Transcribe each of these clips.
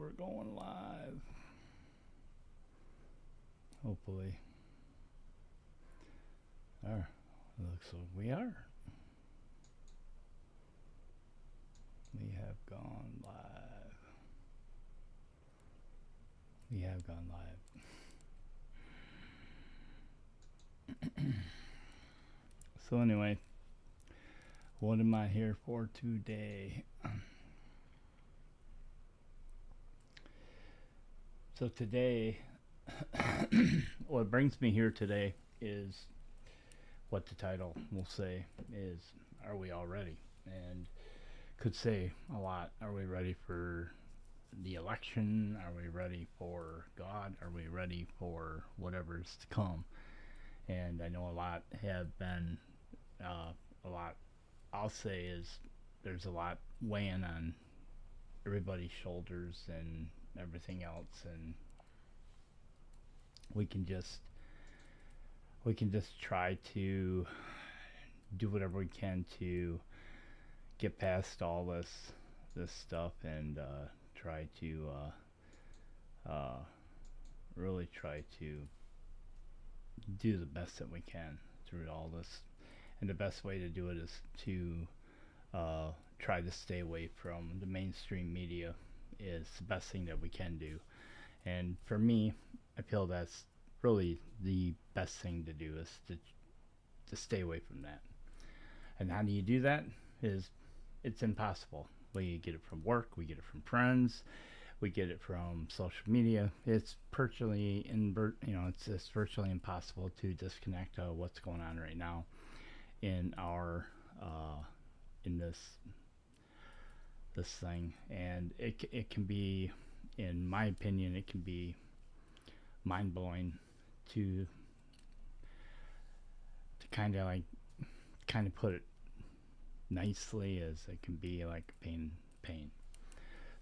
we're going live. Hopefully. Looks like we are. We have gone live. We have gone live. So anyway, what am I here for today? So today, what brings me here today is what the title will say is, are we all ready? And could say a lot. Are we ready for the election? Are we ready for God? Are we ready for whatever's to come? And I know a lot have been, a lot I'll say is there's a lot weighing on everybody's shoulders and everything else, and we can just try to do whatever we can to get past all this stuff and try to really try to do the best that we can through all this. And the best way to do it is to try to stay away from the mainstream media is the best thing that we can do. And for me, I feel that's really the best thing to do is to stay away from that. And how do you do that? It's impossible. We get it from work, we get it from friends, we get it from social media. It's virtually it's virtually impossible to disconnect what's going on right now in our in this thing. And it can be, in my opinion, it can be mind-blowing to kind of put it nicely as it can be like pain.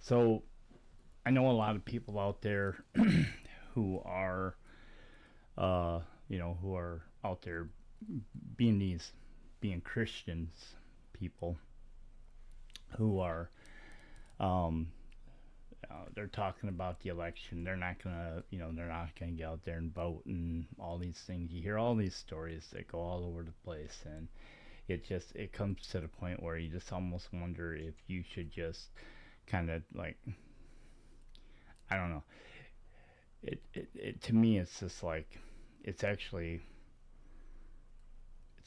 So I know a lot of people out there who are who are out there being Christians, people who are they're talking about the election. They're not gonna get out there and vote and all these things. You hear all these stories that go all over the place, and it comes to the point where you just almost wonder if you should just kind of like, I don't know. It to me, it's just like, it's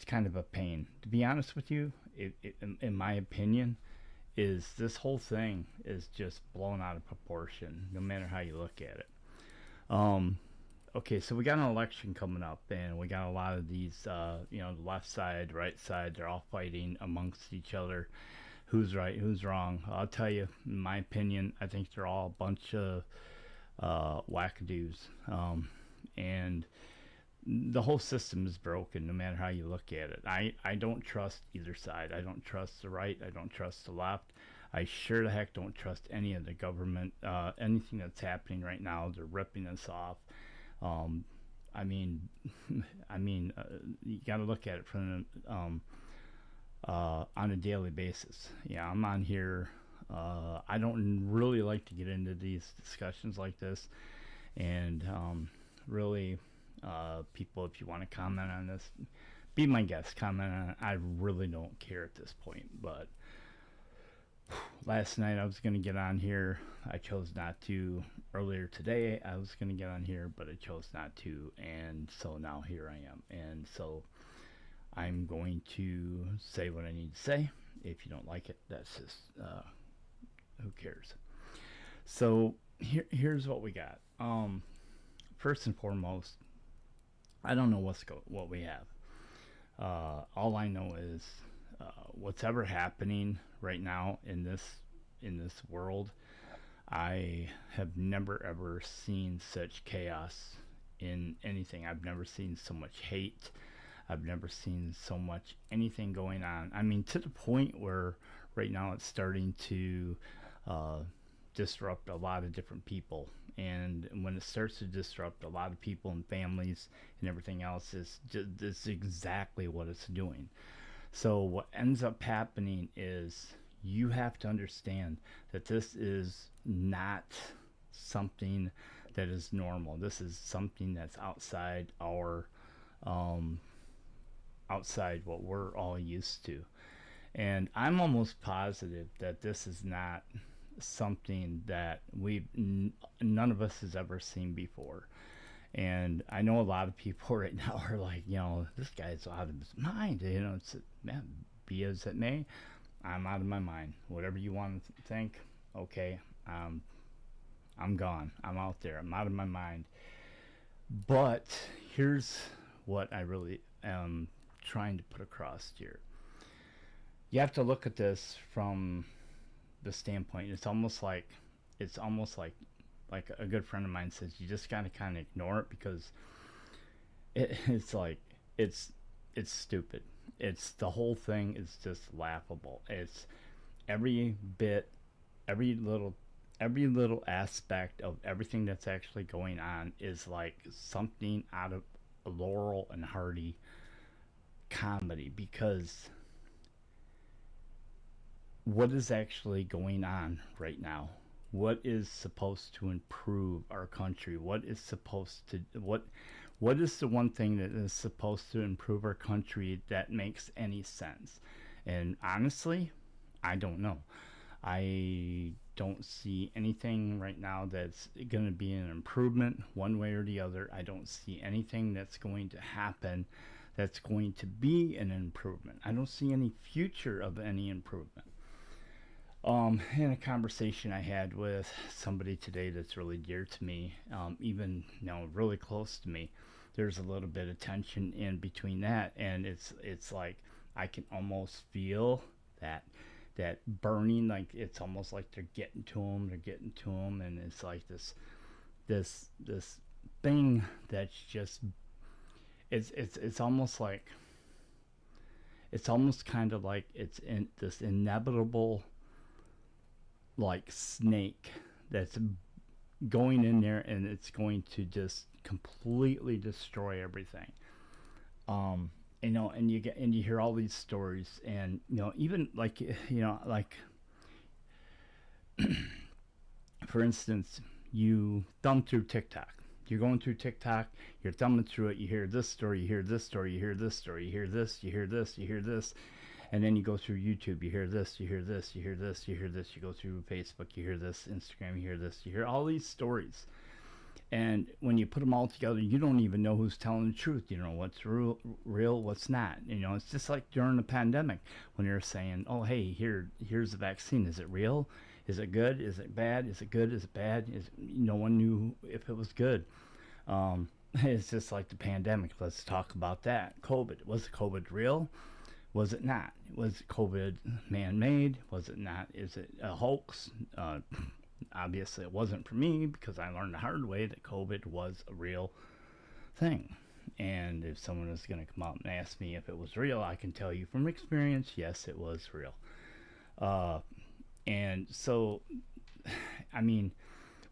kind of a pain, to be honest with you. In my opinion, is this whole thing is just blown out of proportion, no matter how you look at it. Okay, so we got an election coming up, and we got a lot of these, the left side, right side, they're all fighting amongst each other. Who's right, who's wrong? I'll tell you, in my opinion, I think they're all a bunch of wackadoos. And the whole system is broken, no matter how you look at it. I don't trust either side. I don't trust the right. I don't trust the left. I sure the heck don't trust any of the government. Anything that's happening right now, they're ripping us off. I mean, you got to look at it from on a daily basis. Yeah, I'm on here. I don't really like to get into these discussions like this, and really. People, if you want to comment on this, be my guest, comment on it. I really don't care at this point. But last night I was going to get on here. I chose not to. Earlier today I was going to get on here, but I chose not to. And so now here I am. And so I'm going to say what I need to say. If you don't like it, that's just, who cares? So here's what we got. First and foremost, I don't know what we have. All I know is what's ever happening right now in this world. I have never ever seen such chaos in anything. I've never seen so much hate. I've never seen so much anything going on. I mean, to the point where right now it's starting to disrupt a lot of different people. And when it starts to disrupt a lot of people and families and everything else, this is exactly what it's doing. So what ends up happening is you have to understand that this is not something that is normal. This is something that's um, outside what we're all used to. And I'm almost positive that this is not something that none of us has ever seen before. And I know a lot of people right now are like, this guy's out of his mind. It's, man, be as it may, I'm out of my mind. Whatever you want to think, okay, I'm gone. I'm out there. I'm out of my mind. But here's what I really am trying to put across here. You have to look at this from the standpoint. It's almost like a good friend of mine says, you just gotta kind of ignore it because it's like it's stupid. It's the whole thing is just laughable. It's every bit, every little every little aspect of everything that's actually going on is like something out of a Laurel and Hardy comedy, because what is actually going on right now? What is supposed to improve our country? What is the one thing that is supposed to improve our country that makes any sense? And honestly, I don't know. I don't see anything right now that's going to be an improvement one way or the other. I don't see anything that's going to happen that's going to be an improvement. I don't see any future of any improvement. In a conversation I had with somebody today that's really dear to me, even really close to me, there's a little bit of tension in between that, and it's like I can almost feel that burning, like it's almost like they're getting to them, and it's like this thing that's just it's almost like it's almost kind of like it's in this inevitable like snake that's going in there, and it's going to just completely destroy everything. And you hear all these stories, and even like like for instance, you thumb through TikTok. You're going through TikTok, you're thumbing through it, you hear this story, you hear this story, you hear this story, you hear this, you hear this, you hear this, and then you go through YouTube, you hear this, you hear this, you hear this, you hear this, you go through Facebook, you hear this, Instagram, you hear this, you hear all these stories. And when you put them all together, you don't even know who's telling the truth. You know what's real, what's not. It's just like during the pandemic when you're saying, "Oh, hey, here's the vaccine. Is it real? Is it good? Is it bad? Is it good? Is it bad?" No one knew if it was good. It's just like the pandemic. Let's talk about that. COVID. Was COVID real? Was it not? Was COVID man-made? Was it not? Is it a hoax? Obviously, it wasn't for me, because I learned the hard way that COVID was a real thing. And if someone is going to come out and ask me if it was real, I can tell you from experience, yes, it was real. And so, I mean,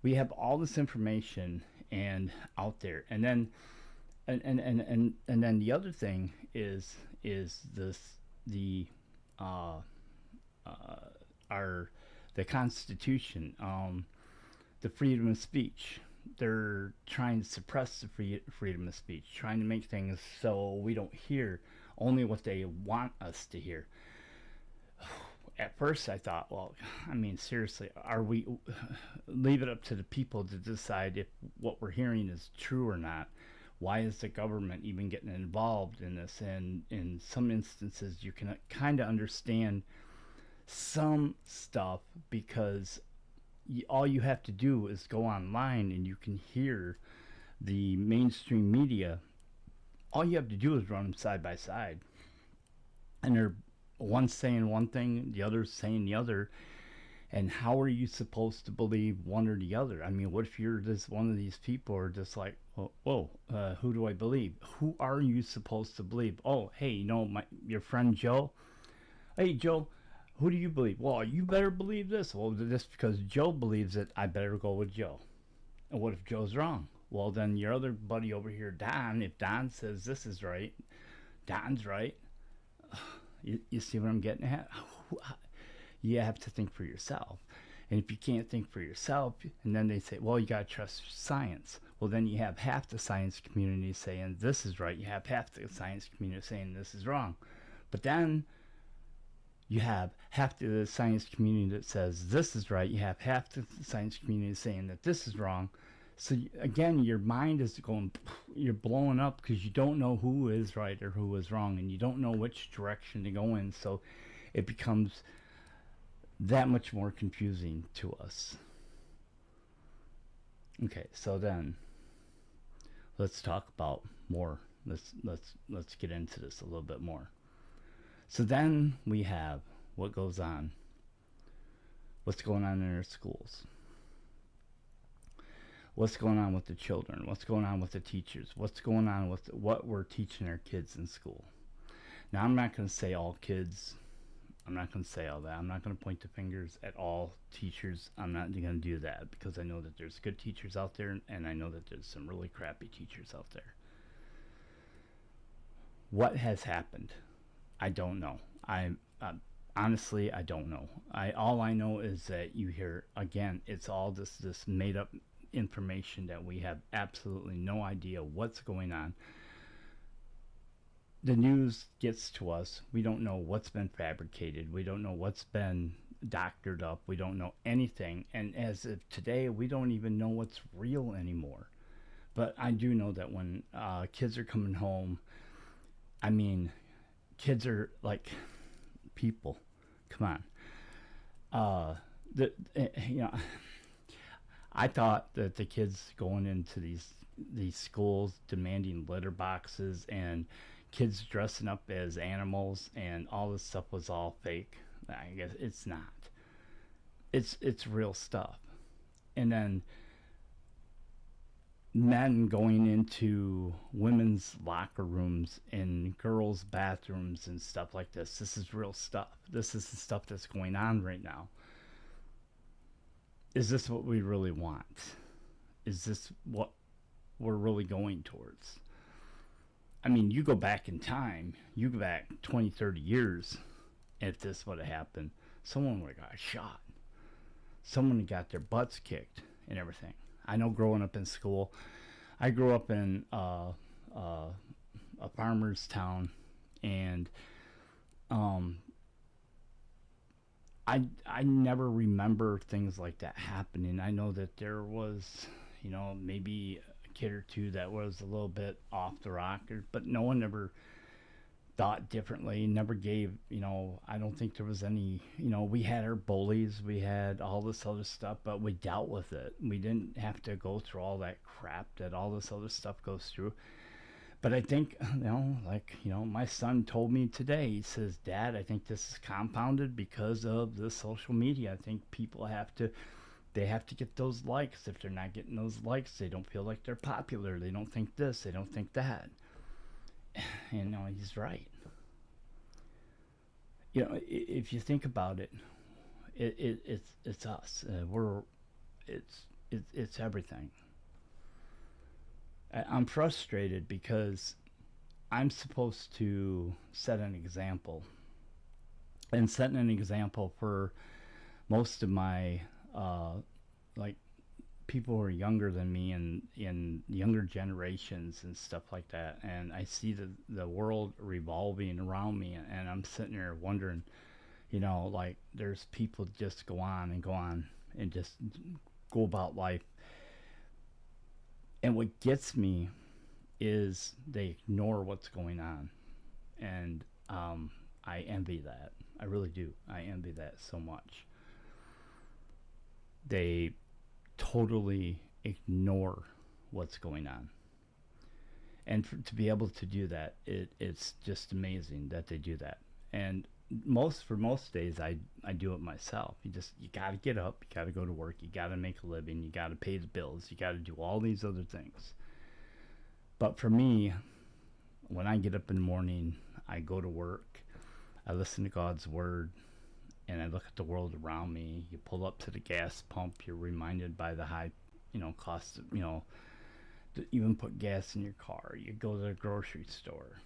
we have all this information and out there, and then and then the other thing is this the uh, our the Constitution, the freedom of speech. They're trying to suppress the freedom of speech, trying to make things so we don't hear only what they want us to hear. At first, I thought, well, I mean, seriously, are we leave it up to the people to decide if what we're hearing is true or not? Why is the government even getting involved in this? And in some instances, you can kind of understand some stuff, because all you have to do is go online and you can hear the mainstream media. All you have to do is run them side by side, and they're one saying one thing, the other saying the other. And how are you supposed to believe one or the other? I mean, what if you're just one of these people are just like, whoa, who do I believe? Who are you supposed to believe? Oh, hey, your friend Joe. Hey, Joe, who do you believe? Well, you better believe this. Well, just because Joe believes it, I better go with Joe. And what if Joe's wrong? Well, then your other buddy over here, Don, if Don says this is right, Don's right. You see what I'm getting at? You have to think for yourself. And if you can't think for yourself, and then they say, well, you got to trust science. Well, then you have half the science community saying this is right. You have half the science community saying this is wrong. But then you have half the science community that says this is right. You have half the science community saying that this is wrong. So again, your mind is going, you're blowing up because you don't know who is right or who is wrong, and you don't know which direction to go in. So it becomes that much more confusing to us. Okay, so then let's talk about more. Let's get into this a little bit more. So then we have what goes on. What's going on in our schools? What's going on with the children? What's going on with the teachers? What's going on with what we're teaching our kids in school? Now, I'm not going to say all kids. I'm not going to say all that. I'm not going to point the fingers at all teachers. I'm not going to do that because I know that there's good teachers out there, and I know that there's some really crappy teachers out there. What has happened? I don't know. Honestly, I don't know. All I know is that you hear, again, it's all this made up information that we have absolutely no idea what's going on. The news gets to us. We don't know what's been fabricated. We don't know what's been doctored up. We don't know anything. And as of today, we don't even know what's real anymore. But I do know that when kids are coming home, I mean, kids are like people. Come on. I thought that the kids going into these schools demanding litter boxes and kids dressing up as animals and all this stuff was all fake. I guess it's not. It's real stuff. And then men going into women's locker rooms and girls' bathrooms and stuff like this. This is real stuff. This is the stuff that's going on right now. Is this what we really want? Is this what we're really going towards? I mean, you go back in time, you go back 20, 30 years, if this would have happened, someone would have got shot. Someone got their butts kicked and everything. I know growing up in school, I grew up in a farmer's town, and I never remember things like that happening. I know that there was, maybe a kid or two that was a little bit off the rocker, but no one ever thought differently, never gave, I don't think there was any, we had our bullies, we had all this other stuff, but we dealt with it. We didn't have to go through all that crap that all this other stuff goes through. But I think, my son told me today, he says, Dad, I think this is compounded because of the social media. I think people have to get those likes. If they're not getting those likes, they don't feel like they're popular. They don't think this, they don't think that. And he's right. If you think about it, it's us. It's everything. I'm frustrated because I'm supposed to set an example, and setting an example for most of my people who are younger than me and in younger generations and stuff like that. And I see the world revolving around me, and I'm sitting there wondering, there's people just go on and just go about life. And what gets me is they ignore what's going on. And I envy that. I really do. I envy that so much. They totally ignore what's going on. And to be able to do that, it's just amazing that they do that. And for most days, I do it myself. You got to get up, you got to go to work, you got to make a living, you got to pay the bills, you got to do all these other things. But for me, when I get up in the morning, I go to work, I listen to God's word, and I look at the world around me. You pull up to the gas pump, you're reminded by the high, cost of, to even put gas in your car. You go to the grocery store.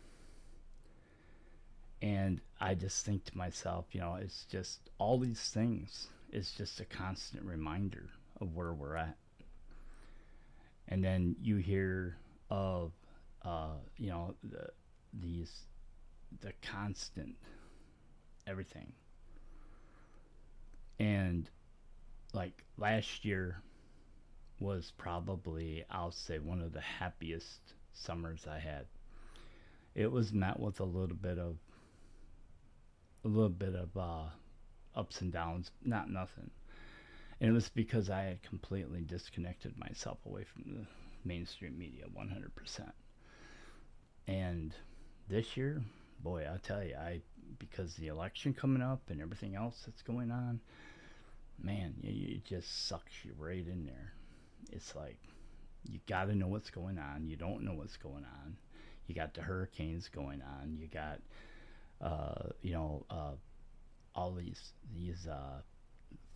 And I just think to myself, it's just all these things. is just a constant reminder of where we're at. And then you hear of, you know, these, the constant everything. And like last year was probably, I'll say, one of the happiest summers I had. It was met with a little bit of ups and downs, not nothing. And it was because I had completely disconnected myself away from the mainstream media 100%. And this year, boy, I tell you, because the election coming up and everything else that's going on, man, it just sucks you right in there. It's like you got to know what's going on. You don't know what's going on. You got the hurricanes going on. You got, you know, all these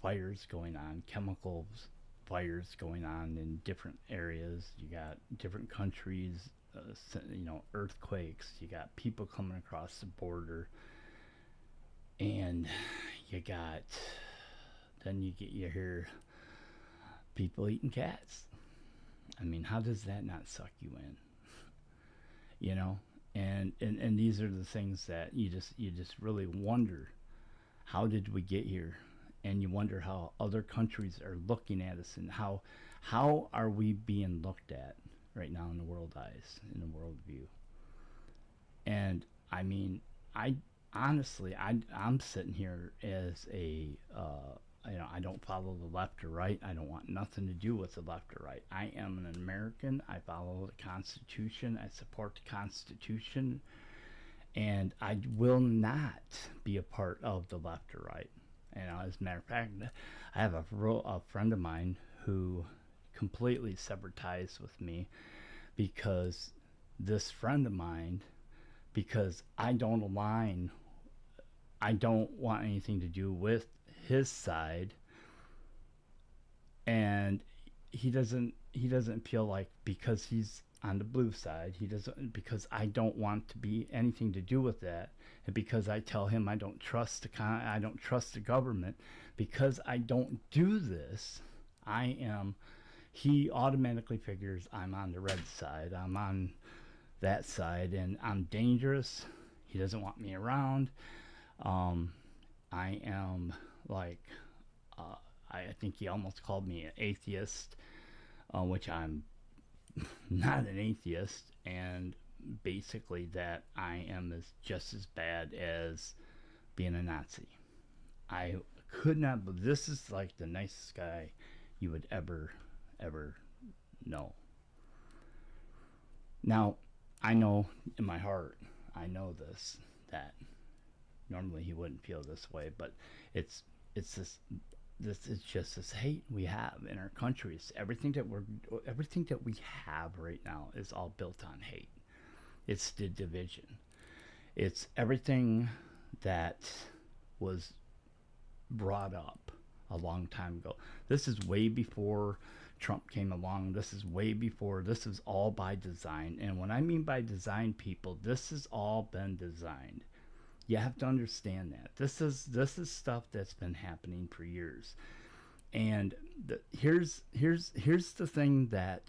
fires going on, chemicals fires going on in different areas. You got different countries, you know, earthquakes. You got people coming across the border, and you got you hear people eating cats. I mean, how does that not suck you in? You know, and these are the things that you just really wonder, how did we get here? And you wonder how other countries are looking at us, and how are we being looked at right now in the world eyes, in the world view. And I mean, I honestly, I'm sitting here as a you know, I don't follow the left or right. I don't want nothing to do with the left or right. I am an American. I follow the Constitution. I support the Constitution, and I will not be a part of the left or right. And as a matter of fact, I have a friend of mine who completely severed ties with me because this friend of mine, because I don't align, I don't want anything to do with his side, and he doesn't feel like, because he's on the blue side, he doesn't, because I don't want to be anything to do with that, and because I tell him I don't trust I don't trust the government, because I don't do this, he automatically figures I'm on the red side, I'm on that side, and I'm dangerous. He doesn't want me around. I am like, I think he almost called me an atheist, which I'm not an atheist, and basically that I am just as bad as being a Nazi. I could not, but this is like the nicest guy you would ever know. Now, I know in my heart, I know this, that normally he wouldn't feel this way, but it's this is just this hate we have in our countries. Everything that we have right now is all built on hate. It's the division. It's everything that was brought up a long time ago. This is way before Trump came along. This is way before. This is all by design. And when I mean by design, people, this has all been designed. You have to understand that this is stuff that's been happening for years. And here's the thing that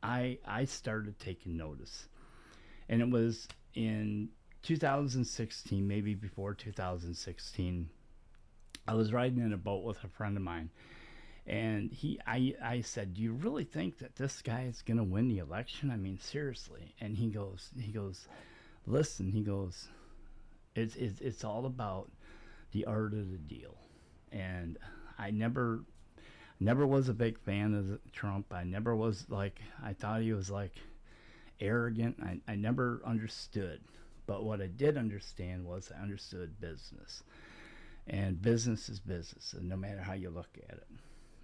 I started taking notice, and it was in 2016, maybe before 2016. I was riding in a boat with a friend of mine, and I said, "Do you really think that this guy is gonna win the election? I mean, seriously?" And he goes, "Listen," he goes, it's all about the art of the deal. And I never was a big fan of Trump. I never was like, I thought he was like arrogant. I never understood. But what I did understand was, I understood business. And business is business, and no matter how you look at it.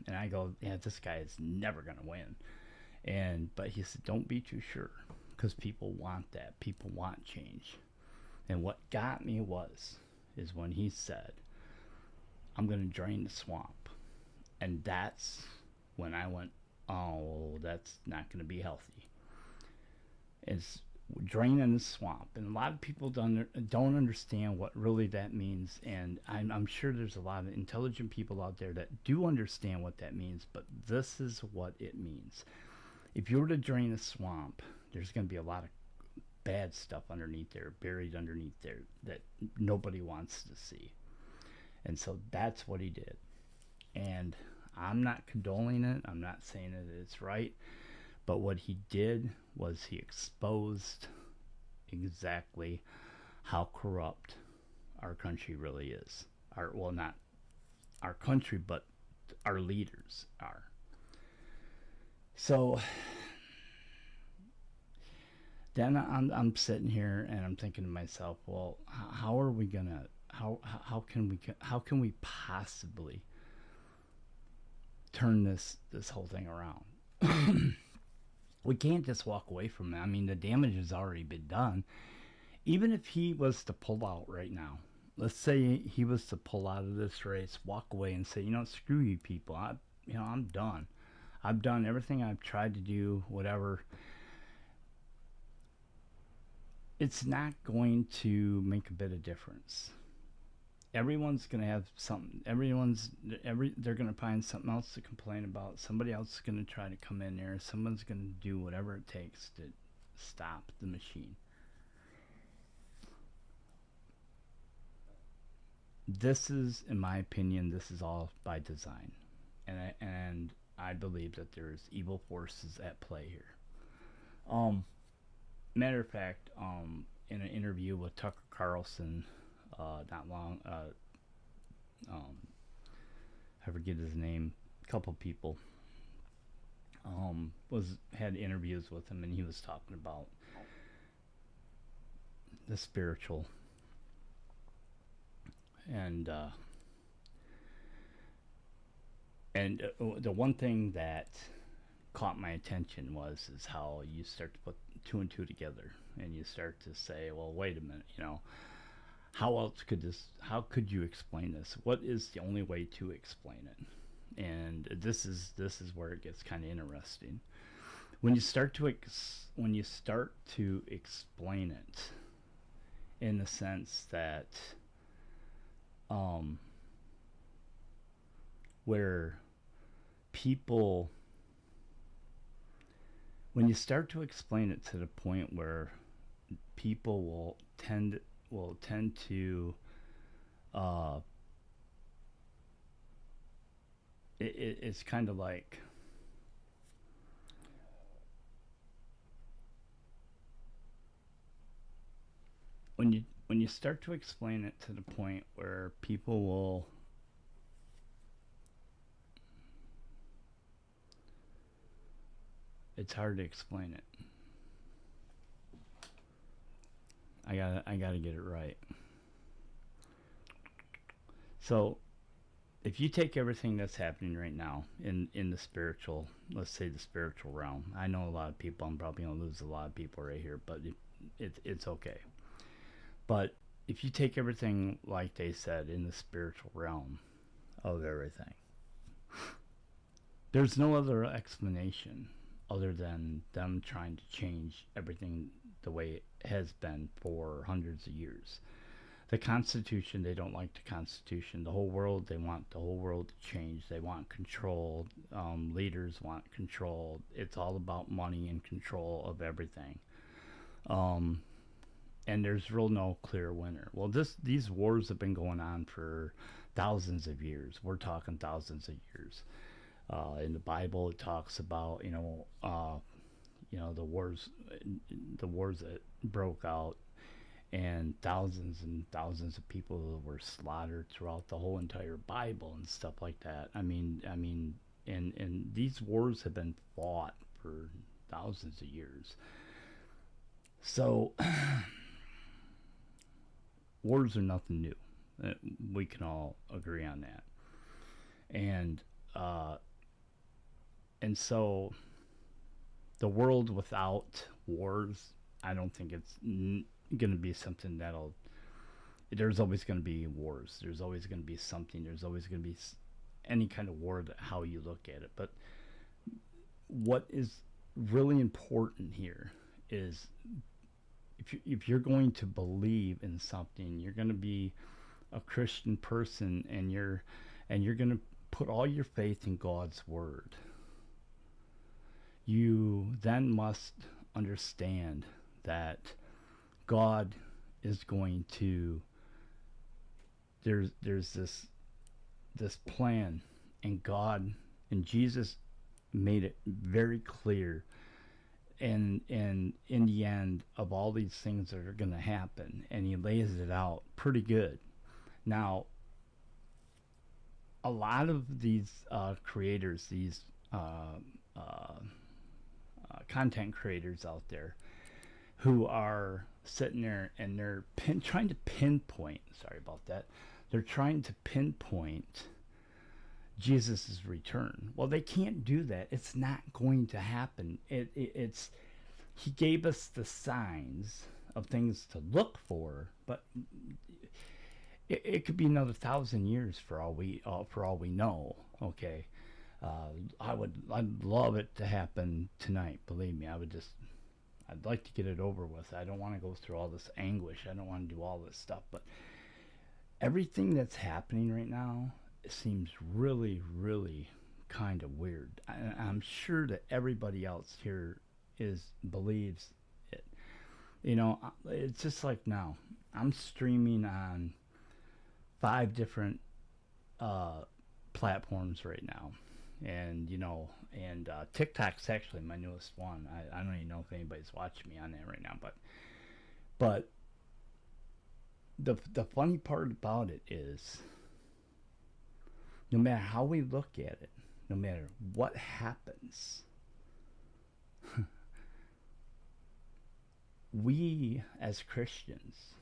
And I go, yeah, this guy is never going to win. But he said, don't be too sure, because people want that. People want change. And what got me is when he said, I'm going to drain the swamp. And that's when I went, oh, that's not going to be healthy. It's draining the swamp, and a lot of people don't understand what really that means. And I'm sure there's a lot of intelligent people out there that do understand what that means, but this is what it means. If you were to drain a swamp, there's going to be a lot of bad stuff underneath there, buried underneath there, that nobody wants to see. And so that's what he did. And I'm not condoning it, I'm not saying that it's right, but what he did was he exposed exactly how corrupt our country really is. Well, not our country, but our leaders are. So then I'm sitting here and I'm thinking to myself, well, how are we gonna how can we possibly turn this whole thing around? We can't just walk away from it. I mean, the damage has already been done. Even if he was to pull out right now, let's say he was to pull out of this race, walk away, and say, screw you people. I'm done. I've done everything I've tried to do. Whatever. It's not going to make a bit of difference. Everyone's going to have something. They're going to find something else to complain about. Somebody else is going to try to come in there. Someone's going to do whatever it takes to stop the machine. This is, in my opinion, this is all by design, and I believe that there's evil forces at play here. Matter of fact, in an interview with Tucker Carlson, not long, I forget his name, a couple people, had interviews with him, and he was talking about the spiritual, and the one thing that caught my attention is how you start to put two and two together, and you start to say, well, wait a minute, how could you explain this? What is the only way to explain it? And this is where it gets kind of interesting. When you start to explain it in the sense that where people, when you start to explain it to the point where people will tend to it's kind of like when you start to explain it to the point where people will it's hard to explain it. I gotta get it right. So if you take everything that's happening right now in the spiritual, let's say the spiritual realm, I know a lot of people, I'm probably gonna lose a lot of people right here, but it's okay. But if you take everything like they said in the spiritual realm of everything, there's no other explanation other than them trying to change everything the way it has been for hundreds of years. The Constitution, they don't like the Constitution. The whole world, they want the whole world to change. They want control. Leaders want control. It's all about money and control of everything. And there's real no clear winner. Well, these wars have been going on for thousands of years. We're talking thousands of years. In the Bible, it talks about the wars that broke out, and thousands of people were slaughtered throughout the whole entire Bible and stuff like that. I mean, and these wars have been fought for thousands of years. So wars are nothing new. We can all agree on that. And so the world without wars, I don't think it's going to be something there's always going to be wars. There's always going to be something. There's always going to be any kind of war, how you look at it. But what is really important here is if you're going to believe in something, you're going to be a Christian person, and you're going to put all your faith in God's word. You then must understand that God is going to, there's this plan, and God and Jesus made it very clear, and in the end of all these things that are going to happen, and he lays it out pretty good. Now, a lot of these creators, these content creators out there, who are sitting there and they're trying to pinpoint, sorry about that, they're trying to pinpoint Jesus' return. Well, they can't do that. It's not going to happen. It's he gave us the signs of things to look for, but it could be another 1,000 years for all we know. Okay, I'd love it to happen tonight. Believe me, I'd like to get it over with. I don't want to go through all this anguish. I don't want to do all this stuff. But everything that's happening right now, it seems really, really kind of weird. I'm sure that everybody else here believes it. You know, it's just like now. I'm streaming on 5 different platforms right now. And TikTok's actually my newest one. I don't even know if anybody's watching me on that right now, but the funny part about it is, no matter how we look at it, no matter what happens, we as Christians,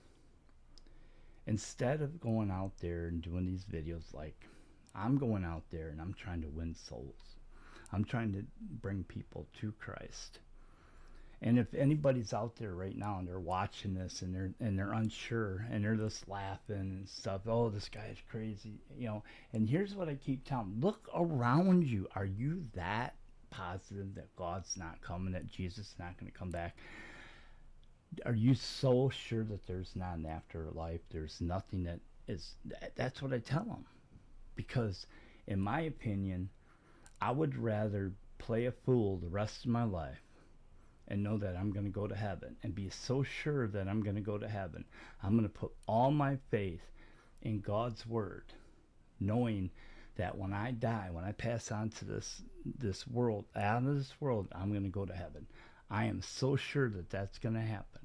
instead of going out there and doing these videos like I'm going out there and I'm trying to win souls, I'm trying to bring people to Christ. And if anybody's out there right now and they're watching this and they're unsure and they're just laughing and stuff, oh, this guy's crazy, and here's what I keep telling them: look around you. Are you that positive that God's not coming, that Jesus is not going to come back? Are you so sure that there's not an afterlife? There's nothing that is. That's what I tell them. Because in my opinion, I would rather play a fool the rest of my life and know that I'm going to go to heaven, and be so sure that I'm going to go to heaven. I'm going to put all my faith in God's word, knowing that when I die, when I pass on to this world, out of this world, I'm going to go to heaven. I am so sure that that's going to happen.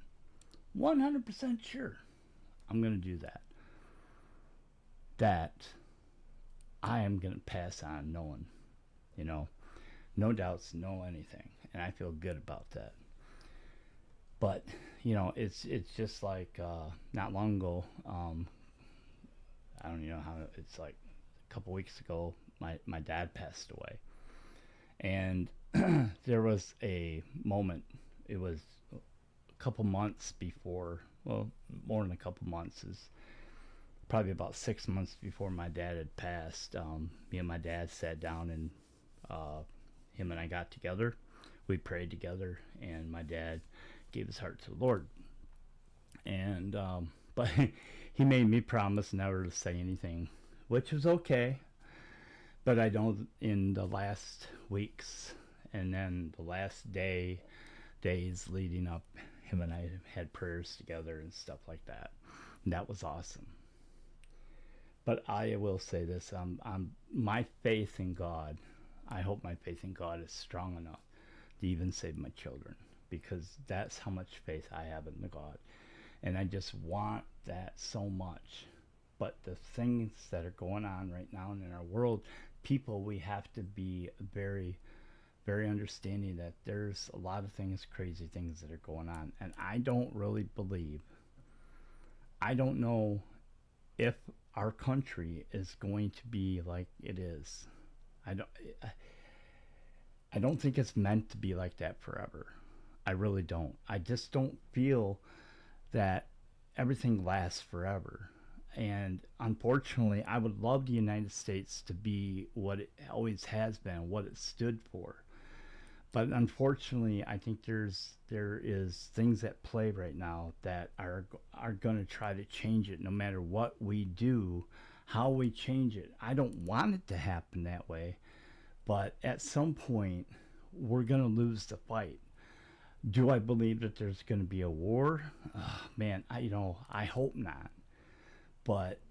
100% sure I'm going to do that. That I am going to pass on knowing, no doubts, no anything. And I feel good about that. But, it's just like not long ago, I don't even know how, it's like a couple weeks ago, my dad passed away. And there was a moment, it was a couple months before, well, more than a couple months, is probably about 6 months before my dad had passed. Me and my dad sat down, and him and I got together. We prayed together, and my dad gave his heart to the Lord. And but he made me promise never to say anything, which was okay. But I know in the last weeks and then the last days leading up, him and I had prayers together and stuff like that. And that was awesome. But I will say this: my faith in God, I hope my faith in God is strong enough to even save my children, because that's how much faith I have in the God. And I just want that so much. But the things that are going on right now in our world, people, we have to be very, very understanding that there's a lot of things, crazy things that are going on. And I don't really believe, I don't know if our country is going to be like it is. I don't think it's meant to be like that forever. I really don't. I just don't feel that everything lasts forever. And unfortunately, I would love the United States to be what it always has been, what it stood for. but unfortunately, I think there is things at play right now that are going to try to change it no matter what we do, how we change it. I don't want it to happen that way, but at some point we're going to lose the fight. Do I believe that there's going to be a war? Man, I hope not. But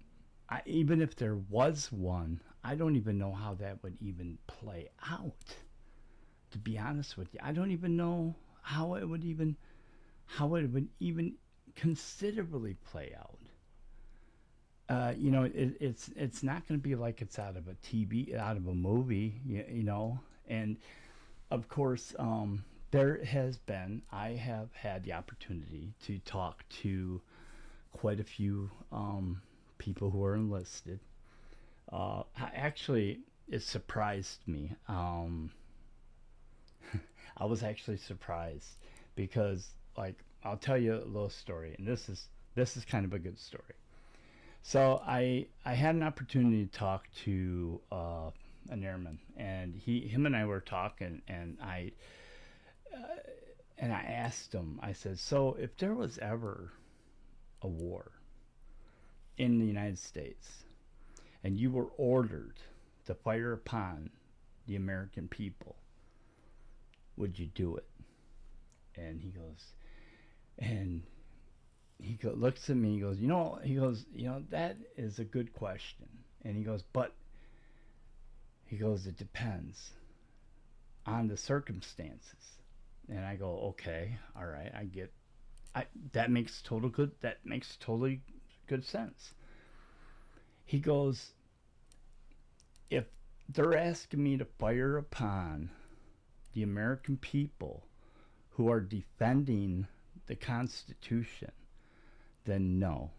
even if there was one, I don't even know how that would even play out. To be honest with you, I don't even know how it would even considerably play out. It's not going to be like it's out of a TV, out of a movie, and of course, I have had the opportunity to talk to quite a few people who are enlisted. Actually, it surprised me. I was actually surprised because, like, I'll tell you a little story, and this is kind of a good story. So I had an opportunity to talk to an airman, and him and I were talking, and I asked him. I said, "So if there was ever a war in the United States, and you were ordered to fire upon the American people, would you do it?" And and looks at me. He goes, that is a good question. And he goes, but it depends on the circumstances. And I go, okay, all right, that makes totally good sense. He goes, if they're asking me to fire upon the American people who are defending the Constitution, then no,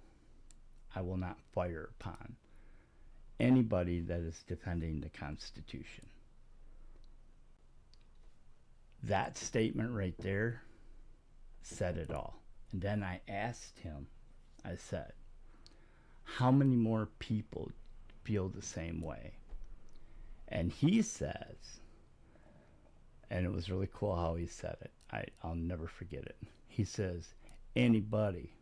I will not fire upon anybody that is defending the Constitution. That statement right there said it all. And then I asked him, I said, how many more people feel the same way? And he says, and it was really cool how he said it. I'll never forget it. He says, anybody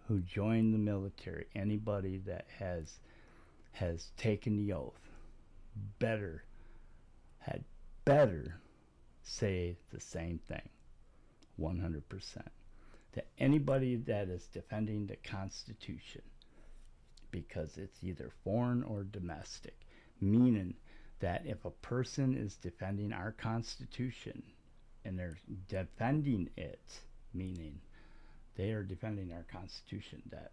who joined the military, anybody that has taken the oath, had better say the same thing, 100%. To anybody that is defending the Constitution, because it's either foreign or domestic, meaning that if a person is defending our Constitution and they're defending it, meaning they are defending our Constitution, that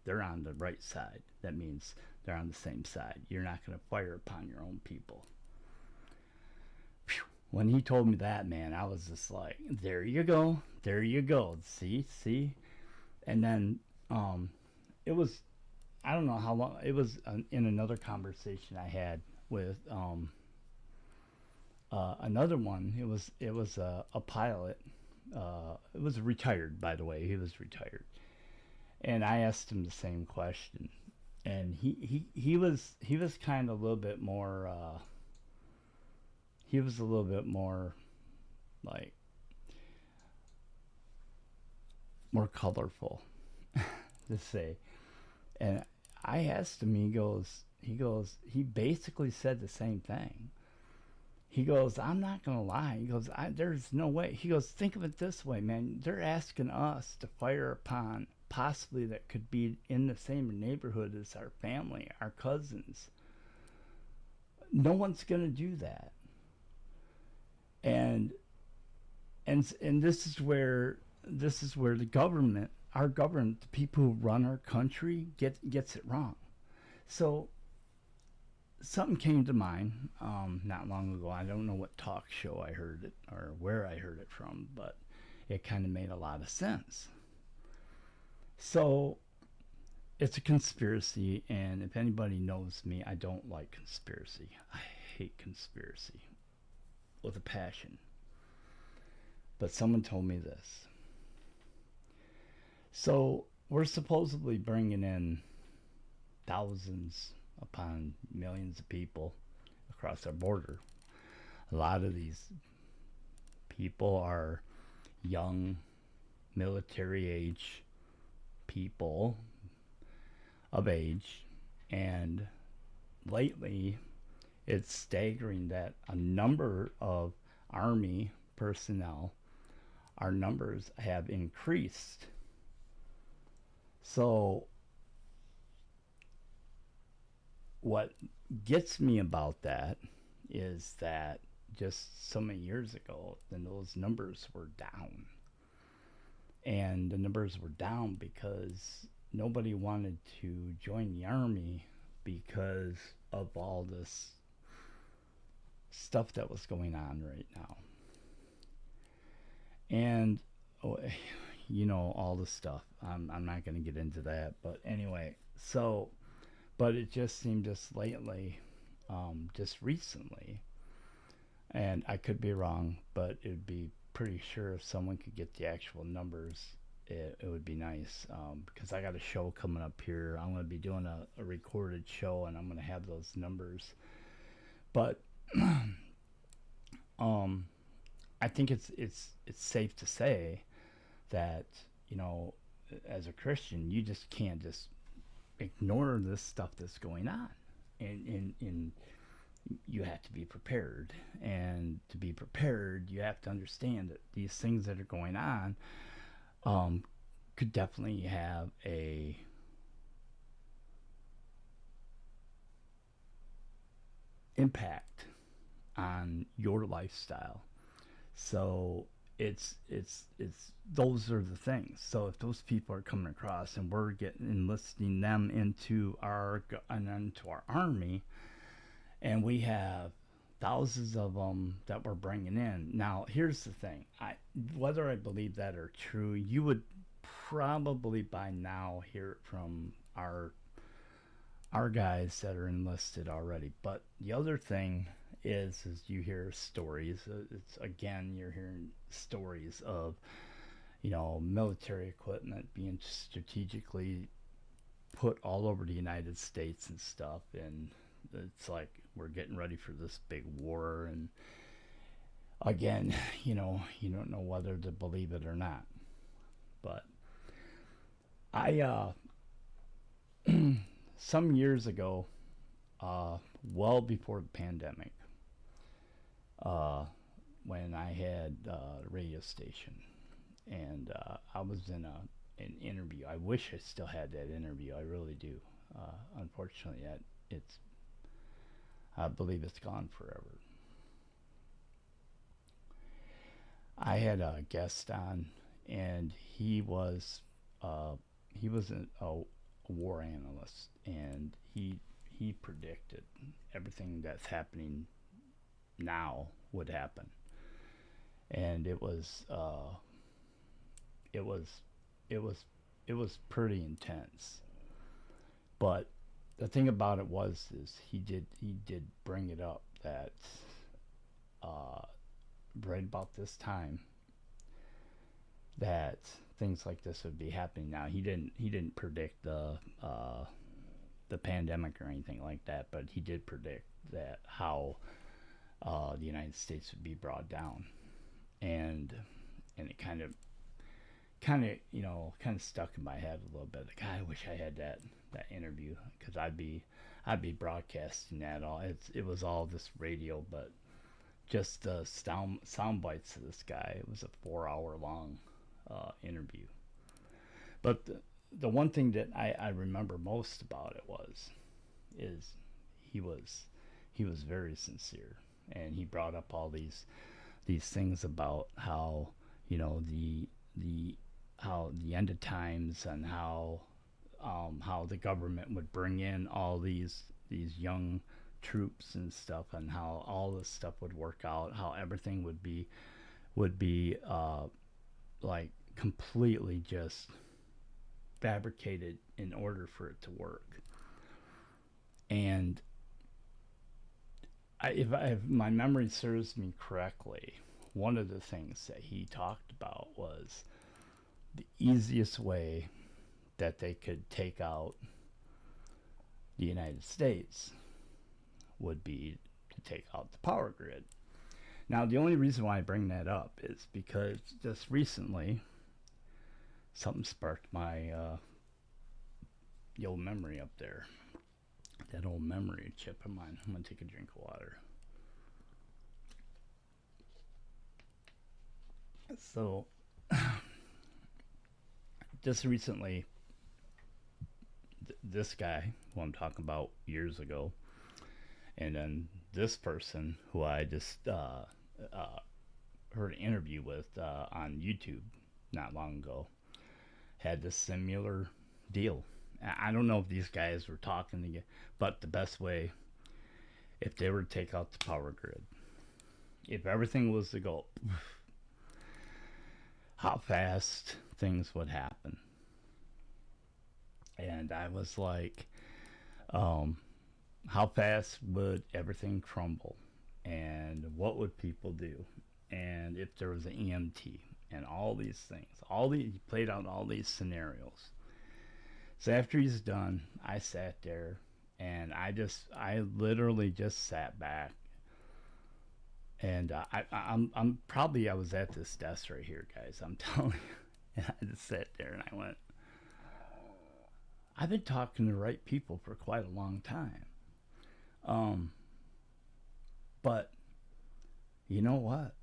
they're on the right side. That means they're on the same side. You're not going to fire upon your own people. Phew. When he told me that, man, I was just like, there you go. See? And then it was, I don't know how long, it was in another conversation I had with another one. It was a pilot. It was retired, by the way. He was retired, and I asked him the same question, and he was kind of a little bit more. He was a little bit more, like, more colorful, to say. And I asked him. He basically said the same thing. He goes, I'm not going to lie. He goes, there's no way. He goes, think of it this way, man. They're asking us to fire upon possibly that could be in the same neighborhood as our family, our cousins. No one's going to do that. And this is where the government, our government, the people who run our country, gets it wrong. So something came to mind not long ago. I don't know what talk show I heard it or where I heard it from, but it kind of made a lot of sense. So it's a conspiracy, and if anybody knows me, I don't like conspiracy. I hate conspiracy with a passion. But someone told me this. So we're supposedly bringing in thousands upon millions of people across our border. A lot of these people are young, military age people of age, and lately it's staggering that a number of Army personnel, our numbers have increased. So, what gets me about that is that just so many years ago, then those numbers were down. And the numbers were down because nobody wanted to join the Army because of all this stuff that was going on right now. And, oh, all the stuff. I'm not going to get into that. But anyway, so, but it just seemed just lately, just recently, and I could be wrong, but it would be pretty sure if someone could get the actual numbers, it would be nice, because I got a show coming up here. I'm going to be doing a recorded show, and I'm going to have those numbers. But I think it's safe to say that, as a Christian, you just can't just ignore this stuff that's going on, and you have to be prepared. And to be prepared, you have to understand that these things that are going on could definitely have a impact on your lifestyle. So it's those are the things. So if those people are coming across and we're getting enlisting them into our army, and we have thousands of them that we're bringing in. Now, here's the thing: whether I believe that or true, you would probably by now hear it from our guys that are enlisted already. But the other thing is you hear stories. It's again, you're hearing stories of military equipment being strategically put all over the United States and stuff, and it's like we're getting ready for this big war. And again, you don't know whether to believe it or not. But I some years ago, well before the pandemic, when I had a radio station, and I was in an interview. I wish I still had that interview. I really do. Unfortunately, I believe it's gone forever. I had a guest on, and he was a war analyst, and he predicted everything that's happening now would happen. And it was it was it was pretty intense. But the thing about it is he did bring it up that uh, right about this time that things like this would be happening now. He didn't predict the pandemic or anything like that, but he did predict that how the United States would be brought down. And it kind of stuck in my head a little bit. Like, I wish I had that interview, because I'd be broadcasting that all. It was all this radio, but just the sound bites of this guy. It was a 4 hour long interview. But the one thing that I remember most about it is he was very sincere, and he brought up all these things about how the how the end of times, and how the government would bring in all these young troops and stuff, and how all this stuff would work out, how everything would be like completely just fabricated in order for it to work. And if my memory serves me correctly, one of the things that he talked about was the easiest way that they could take out the United States would be to take out the power grid. Now, the only reason why I bring that up is because just recently something sparked my the old memory up there. That old memory chip of mine. I'm gonna take a drink of water. So, just recently, this guy who I'm talking about years ago, and then this person who I just uh, heard an interview with on YouTube not long ago, had this similar deal. I don't know if these guys were talking together, but the best way, if they were to take out the power grid, if everything was to go, how fast things would happen. And I was like, um, how fast would everything crumble? And what would people do? And if there was an EMT and all these things, he played out all these scenarios. So after he's done, I sat there and I literally just sat back and I'm probably I was at this desk right here, guys. I'm telling you, and I just sat there and I went, I've been talking to the right people for quite a long time. Um, but you know what?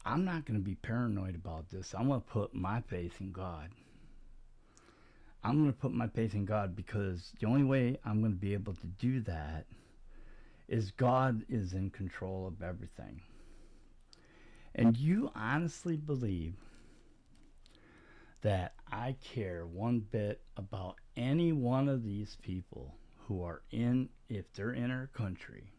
I'm not going to be paranoid about this. I'm going to put my faith in God. I'm going to put my faith in God because the only way I'm going to be able to do that is God is in control of everything. And you honestly believe that I care one bit about any one of these people who are in, if they're in our country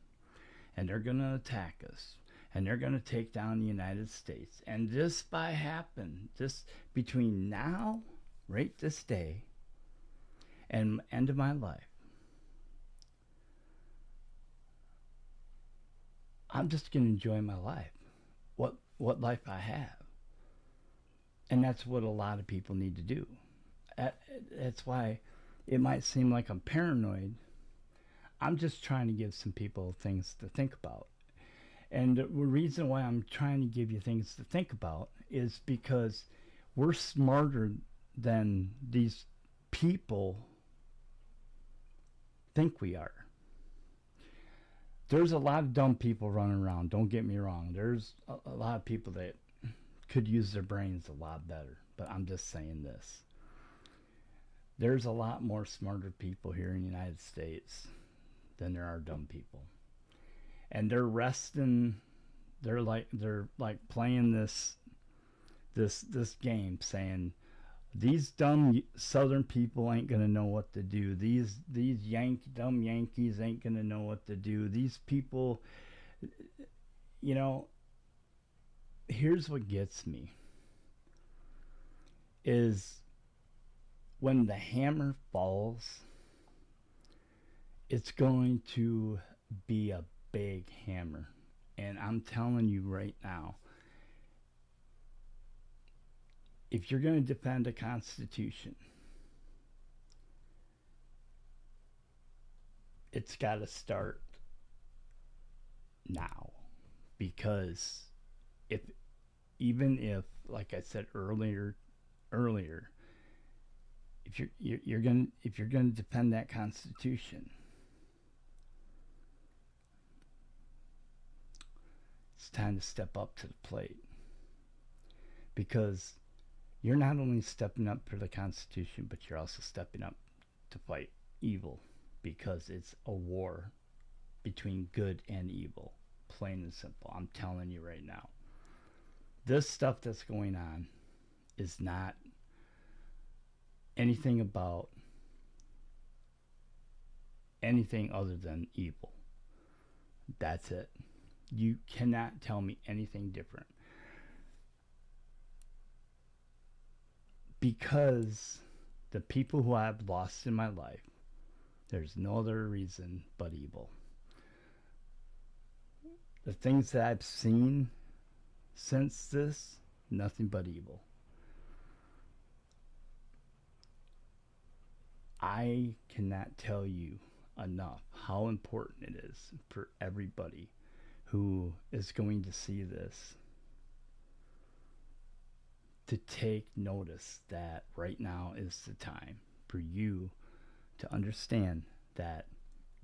and they're going to attack us and they're going to take down the United States, and just by happen, just between now, right this day, and end of my life, I'm just going to enjoy my life, what life I have. And that's what a lot of people need to do. That's why it might seem like I'm paranoid. I'm just trying to give some people things to think about. And the reason why I'm trying to give you things to think about is because we're smarter than these people think we are. There's a lot of dumb people running around, don't get me wrong. There's a lot of people that could use their brains a lot better. But I'm just saying this. There's a lot more smarter people here in the United States than there are dumb people. And they're resting, they're like playing this game saying these dumb southern people ain't gonna know what to do. These dumb Yankees ain't gonna know what to do. These people, you know, here's what gets me is when the hammer falls, it's going to be a big hammer. And I'm telling you right now, if you're going to defend the Constitution, it's got to start now. Because if, even if, like I said earlier, if you're going to defend that Constitution, it's time to step up to the plate. Because you're not only stepping up for the Constitution, but you're also stepping up to fight evil, because it's a war between good and evil, plain and simple. I'm telling you right now, this stuff that's going on is not anything about anything other than evil. That's it. You cannot tell me anything different. Because the people who I've lost in my life, there's no other reason but evil. The things that I've seen since this, nothing but evil. I cannot tell you enough how important it is for everybody who is going to see this to take notice that right now is the time for you to understand that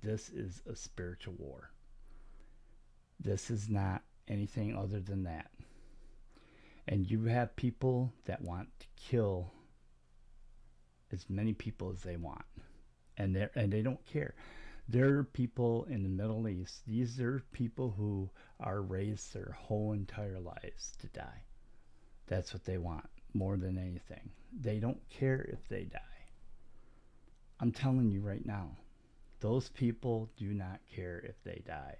this is a spiritual war. This is not anything other than that. And you have people that want to kill as many people as they want. And they don't care. There are people in the Middle East. These are people who are raised their whole entire lives to die. That's what they want more than anything. They don't care if they die. I'm telling you right now, those people do not care if they die.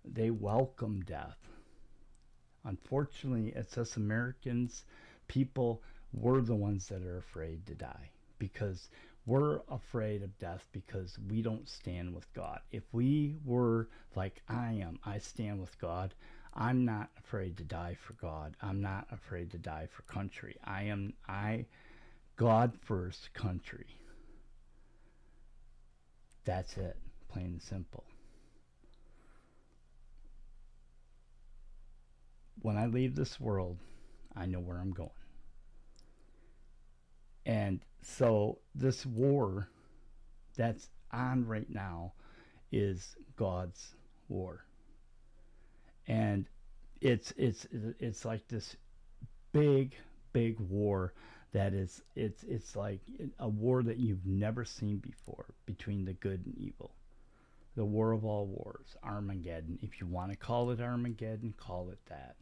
They welcome death. Unfortunately, it's us Americans, people, we're the ones that are afraid to die because we're afraid of death because we don't stand with God. If we were like I am, I stand with God, I'm not afraid to die for God. I'm not afraid to die for country. God first, country. That's it, plain and simple. When I leave this world, I know where I'm going. And so this war that's on right now is God's war. And it's like this big war that is it's like a war that you've never seen before between the good and evil. The war of all wars, Armageddon. If you want to call it Armageddon, call it that.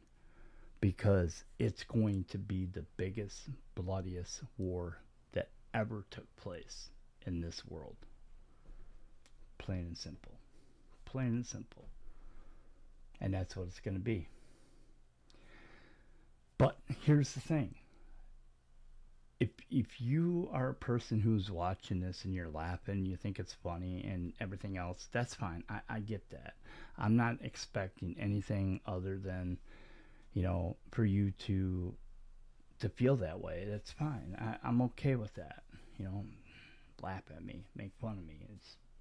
Because it's going to be the biggest, bloodiest war that ever took place in this world. Plain and simple. Plain and simple. And that's what it's going to be. But here's the thing. If you are a person who's watching this and you're laughing, you think it's funny and everything else, that's fine. I get that. I'm not expecting anything other than, for you to feel that way. That's fine. I'm okay with that. Laugh at me, make fun of me.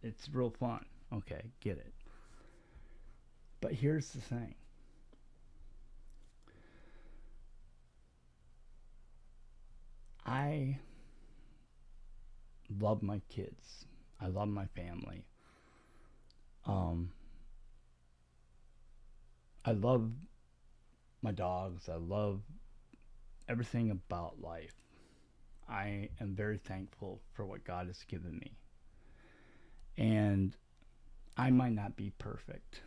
It's real fun. Okay, get it. But here's the thing. I love my kids. I love my family. I love my dogs. I love everything about life. I am very thankful for what God has given me. And I might not be perfect.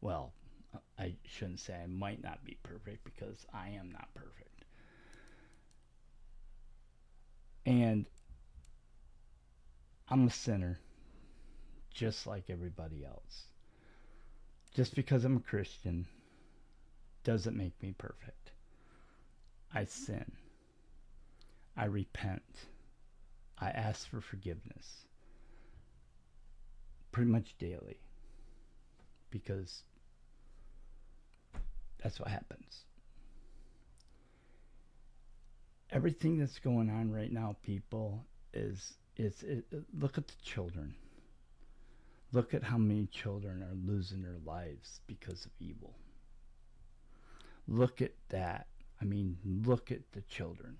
Well, I shouldn't say I might not be perfect because I am not perfect. And I'm a sinner, just like everybody else. Just because I'm a Christian doesn't make me perfect. I sin. I repent. I ask for forgiveness. Pretty much daily. Because that's what happens. Everything that's going on right now, people, look at the children. Look at how many children are losing their lives because of evil. Look at that. Look at the children.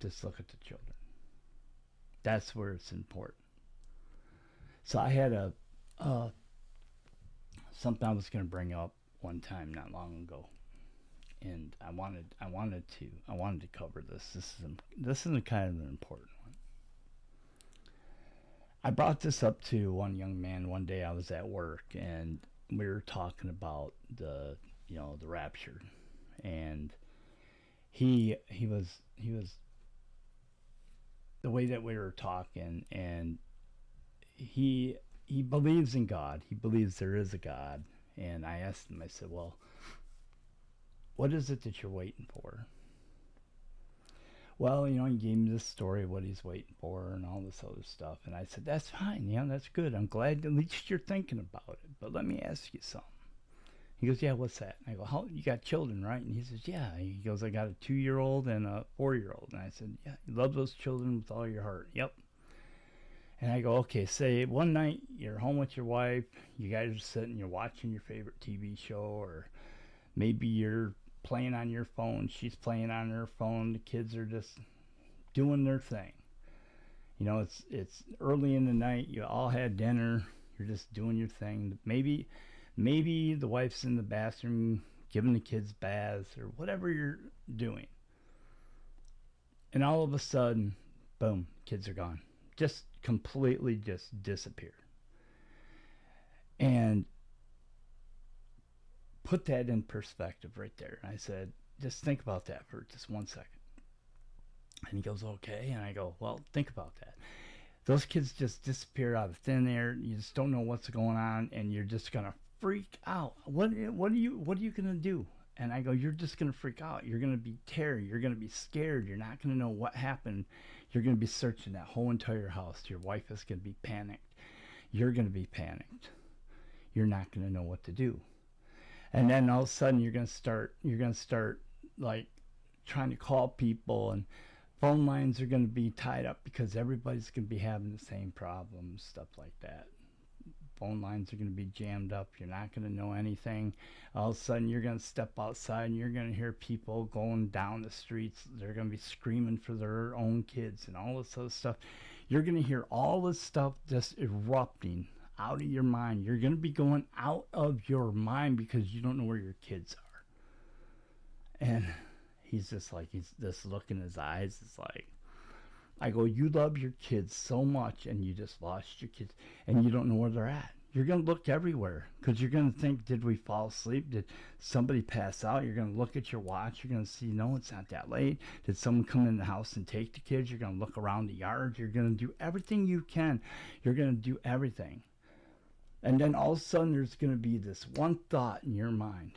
Just look at the children. That's where it's important. So I had something I was going to bring up one time not long ago, and I wanted to cover this. This is kind of an important one. I brought this up to one young man one day. I was at work and we were talking about the rapture, and he was the way that we were talking, and he believes in God. He believes there is a God. And I asked him, I said, well, what is it that you're waiting for? Well, he gave me this story of what he's waiting for and all this other stuff. And I said, that's fine. That's good. I'm glad at least you're thinking about it. But let me ask you something. He goes, yeah, what's that? And I go, how, you got children, right? And he says, yeah. He goes, I got a 2-year-old and a 4-year-old. And I said, yeah, you love those children with all your heart. Yep. And I go, okay, say one night you're home with your wife, you guys are sitting, you're watching your favorite TV show, or maybe you're playing on your phone, she's playing on her phone, the kids are just doing their thing. It's early in the night, you all had dinner, you're just doing your thing. Maybe the wife's in the bathroom giving the kids baths or whatever you're doing. And all of a sudden, boom, kids are gone. Just completely just disappear. And put that in perspective right there. And I said, just think about that for just 1 second. And he goes, okay. And I go, well, think about that. Those kids just disappear out of thin air. You just don't know what's going on, and you're just gonna freak out. What are you gonna do? And I go, you're just gonna freak out. You're gonna be terror. You're gonna be scared. You're not gonna know what happened. You're gonna be searching that whole entire house. Your wife is gonna be panicked. You're gonna be panicked. You're not gonna know what to do. And then all of a sudden you're gonna start like trying to call people, and phone lines are going to be tied up because everybody's going to be having the same problems, stuff like that. Phone lines are going to be jammed up. You're not going to know anything. All of a sudden, you're going to step outside and you're going to hear people going down the streets. They're going to be screaming for their own kids and all this other stuff. You're going to hear all this stuff just erupting out of your mind. You're going to be going out of your mind because you don't know where your kids are. And he's this look in his eyes. It's like, I go, you love your kids so much and you just lost your kids and you don't know where they're at. You're going to look everywhere because you're going to think, did we fall asleep? Did somebody pass out? You're going to look at your watch. You're going to see, no, it's not that late. Did someone come in the house and take the kids? You're going to look around the yard. You're going to do everything you can. You're going to do everything. And then all of a sudden there's going to be this one thought in your mind.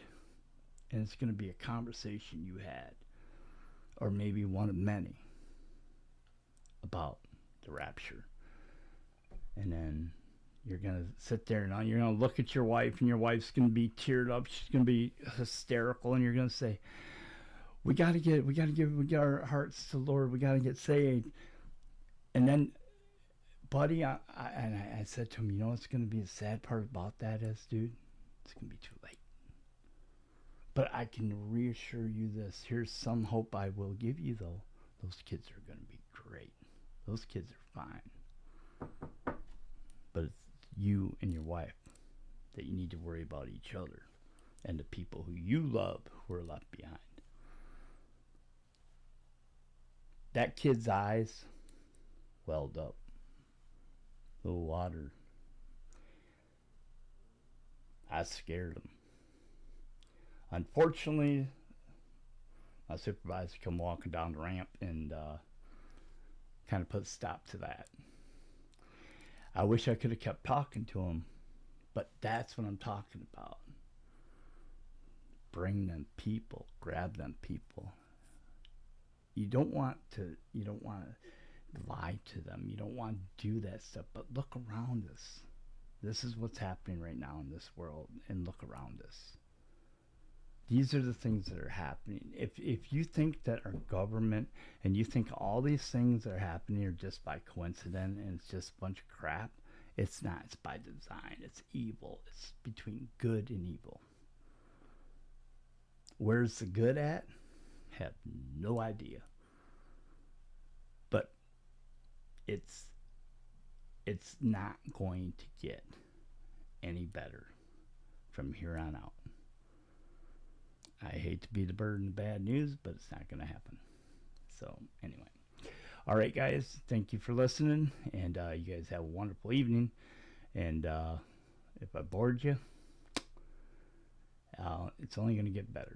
And it's going to be a conversation you had, or maybe one of many, about the rapture. And then you're going to sit there and you're going to look at your wife, and your wife's going to be teared up. She's going to be hysterical, and you're going to say, we got our hearts to the Lord. We got to get saved. And then, buddy, I said to him, you know what's going to be the sad part about that is, dude? It's going to be too late. But I can reassure you this. Here's some hope I will give you, though. Those kids are going to be great. Those kids are fine. But it's you and your wife that you need to worry about each other and the people who you love who are left behind. That kid's eyes welled up. The water. I scared him. Unfortunately, my supervisor come walking down the ramp and kind of put a stop to that. I wish I could have kept talking to him, but that's what I'm talking about. Bring them people, grab them people. You don't want to lie to them. You don't want to do that stuff, but look around us. This is what's happening right now in this world, and look around us. These are the things that are happening. If you think that our government and you think all these things that are happening are just by coincidence and it's just a bunch of crap, it's not. It's by design. It's evil. It's between good and evil. Where's the good at? Have no idea. But it's not going to get any better from here on out. I hate to be the bird in the bad news, but it's not going to happen. So, anyway. All right, guys. Thank you for listening. And you guys have a wonderful evening. And if I bored you, it's only going to get better.